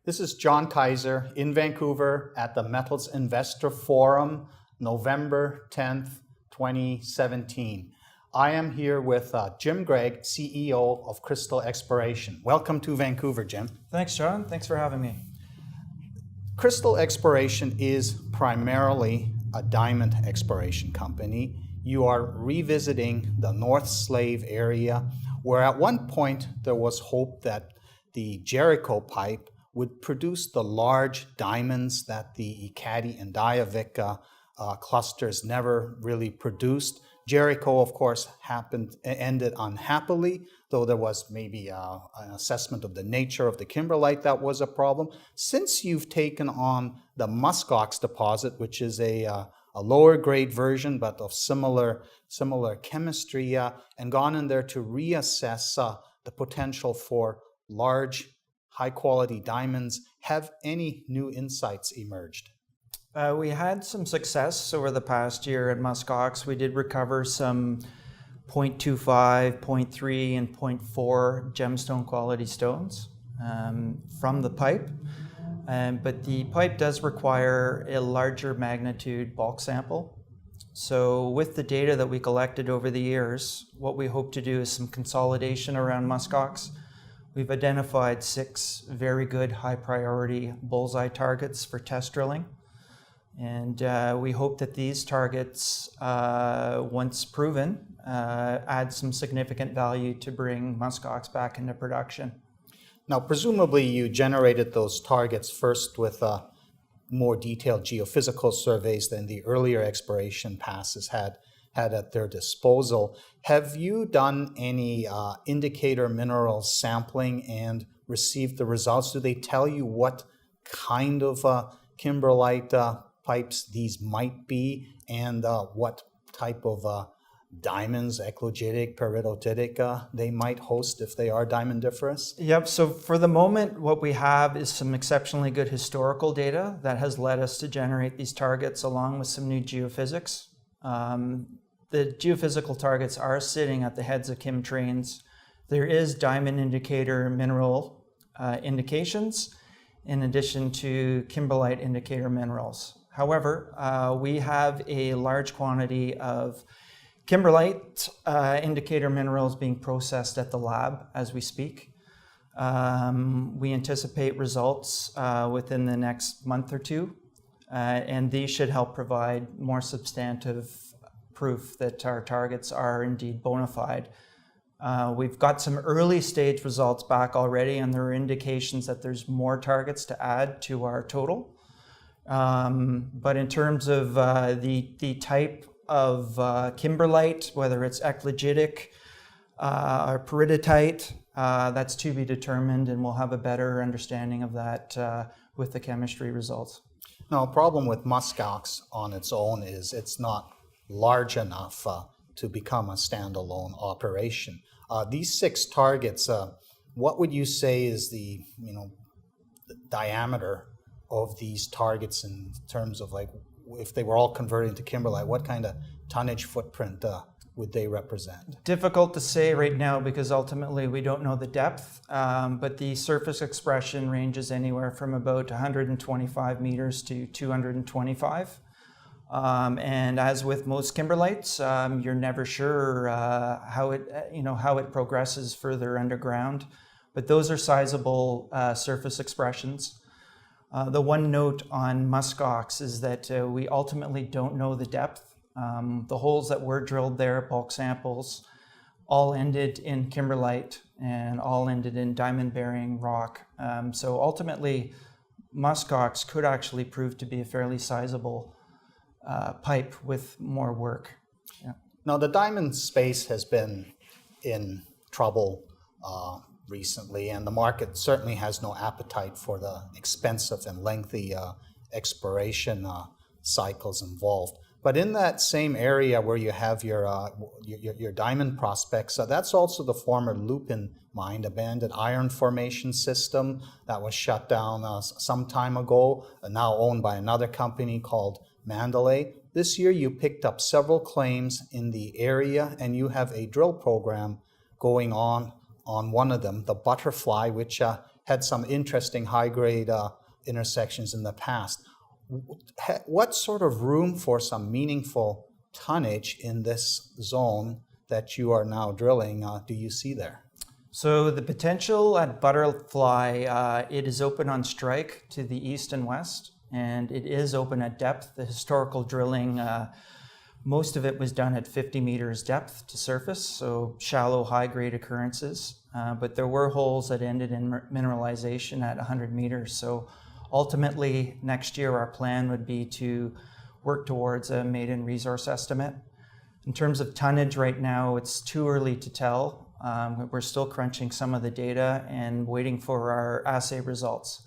This is John Kaiser in Vancouver at the Metals Investor Forum, November 10th, 2017. I am here with Jim Greig, CEO of Crystal Exploration. Welcome to Vancouver, Jim. Thanks, John. Thanks for having me. Crystal Exploration is primarily a diamond exploration company. You are revisiting the North Slave area, where at one point there was hope that the Jericho pipe would produce the large diamonds that the Ekati and Diavik clusters never really produced. Jericho, of course, ended unhappily, though there was maybe an assessment of the nature of the kimberlite that was a problem. Since you've taken on the Muskox deposit, which is a lower grade version but of similar chemistry, and gone in there to reassess the potential for large, high-quality diamonds, have any new insights emerged? We had some success over the past year at Muskox. We did recover some 0.25, 0.3, and 0.4 gemstone quality stones from the pipe. But the pipe does require a larger magnitude bulk sample. So with the data that we collected over the years, what we hope to do is some consolidation around Muskox. We've identified 6 very good high priority bullseye targets for test drilling. And we hope that these targets, once proven, add some significant value to bring Muskox back into production. Now, presumably you generated those targets first with more detailed geophysical surveys than the earlier exploration passes had at their disposal. Have you done any indicator mineral sampling and received the results? Do they tell you what kind of kimberlite pipes these might be, and what type of diamonds, eclogitic, peridotitic, they might host if they are diamondiferous? Yep, so for the moment, what we have is some exceptionally good historical data that has led us to generate these targets along with some new geophysics. The geophysical targets are sitting at the heads of Kim trains. There is diamond indicator mineral indications in addition to kimberlite indicator minerals. However, we have a large quantity of kimberlite indicator minerals being processed at the lab as we speak. We anticipate results within the next month or two, and these should help provide more substantive proof that our targets are indeed bona fide. We've got some early stage results back already, and there are indications that there's more targets to add to our total. But in terms of the type of kimberlite, whether it's eclogitic or peridotite, that's to be determined, and we'll have a better understanding of that with the chemistry results. Now, a problem with Muskox on its own is it's not large enough to become a standalone operation. These 6 targets, what would you say is the diameter of these targets in terms of, like, if they were all converted into kimberlite, what kind of tonnage footprint would they represent? Difficult to say right now because ultimately we don't know the depth, but the surface expression ranges anywhere from about 125 meters to 225. And as with most kimberlites, you're never sure how it progresses further underground, but those are sizable surface expressions. The one note on Muskox is that we ultimately don't know the depth. The holes that were drilled there, bulk samples, all ended in kimberlite and all ended in diamond-bearing rock. So ultimately, Muskox could actually prove to be a fairly sizable pipe with more work. Yeah. Now, the diamond space has been in trouble recently, and the market certainly has no appetite for the expensive and lengthy exploration cycles involved. But in that same area where you have your diamond prospects, that's also the former Lupin mine, abandoned iron formation system that was shut down some time ago, now owned by another company called Mandalay. This year you picked up several claims in the area, and you have a drill program going on one of them, the Butterfly, which had some interesting high-grade intersections in the past. What sort of room for some meaningful tonnage in this zone that you are now drilling do you see there? So the potential at Butterfly, it is open on strike to the east and west, and it is open at depth. The historical drilling, most of it was done at 50 meters depth to surface, so shallow, high-grade occurrences. But there were holes that ended in mineralization at 100 meters. So ultimately, next year, our plan would be to work towards a maiden resource estimate. In terms of tonnage right now, it's too early to tell. We're still crunching some of the data and waiting for our assay results.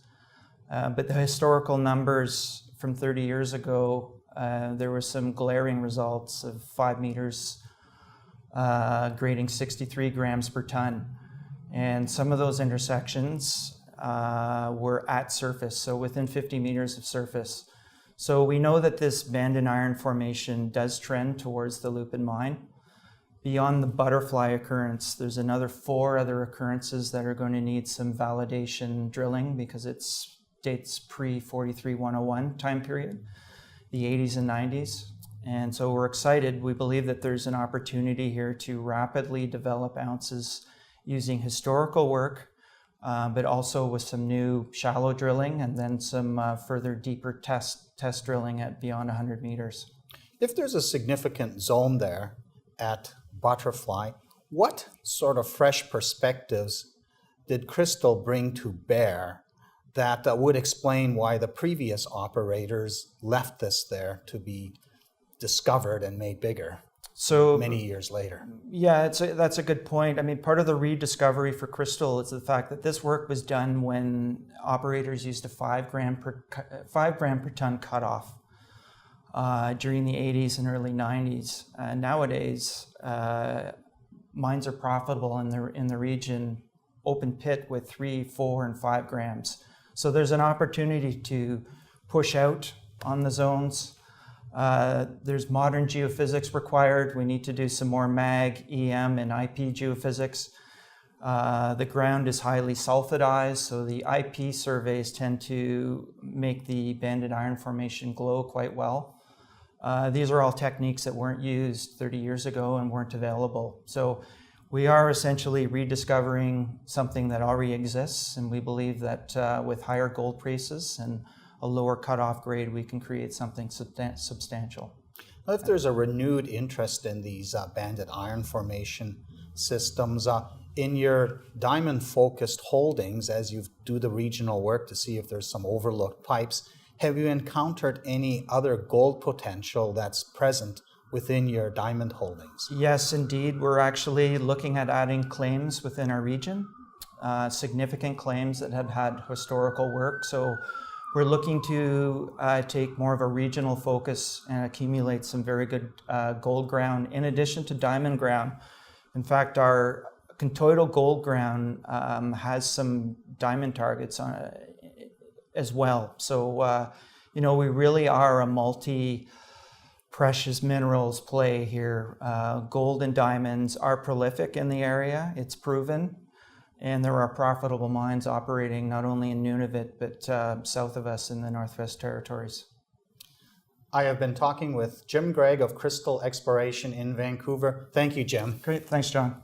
But the historical numbers from 30 years ago, there were some glaring results of 5 meters grading 63 grams per ton. And some of those intersections were at surface, so within 50 meters of surface. So we know that this banded iron formation does trend towards the Lupin mine. Beyond the Butterfly occurrence, there's another 4 other occurrences that are going to need some validation drilling because it dates pre-43-101 time period, the 80s and 90s. And so we're excited. We believe that there's an opportunity here to rapidly develop ounces using historical work, but also with some new shallow drilling and then some further deeper test drilling at beyond 100 meters. If there's a significant zone there at Butterfly, what sort of fresh perspectives did Crystal bring to bear that would explain why the previous operators left this there to be discovered and made bigger many years later? Yeah, that's a good point. I mean, part of the rediscovery for Crystal is the fact that this work was done when operators used a 5 gram per ton cutoff during the 80s and early 90s. Nowadays, mines are profitable in the region, open pit with 3, 4, and 5 grams. So there's an opportunity to push out on the zones. There's modern geophysics required. We need to do some more mag, EM, and IP geophysics. The ground is highly sulfidized, so the IP surveys tend to make the banded iron formation glow quite well. These are all techniques that weren't used 30 years ago and weren't available. So we are essentially rediscovering something that already exists, and we believe that with higher gold prices and a lower cutoff grade, we can create something substantial. If there's a renewed interest in these banded iron formation systems, in your diamond-focused holdings, as you do the regional work to see if there's some overlooked pipes, have you encountered any other gold potential that's present within your diamond holdings? Yes, indeed. We're actually looking at adding claims within our region, significant claims that have had historical work. So we're looking to take more of a regional focus and accumulate some very good gold ground in addition to diamond ground. In fact, our contoidal gold ground has some diamond targets on it as well. So, we really are a multi-precious minerals play here. Gold and diamonds are prolific in the area. It's proven. And there are profitable mines operating not only in Nunavut, but south of us in the Northwest Territories. I have been talking with Jim Greig of Crystal Exploration in Vancouver. Thank you, Jim. Great. Thanks, John.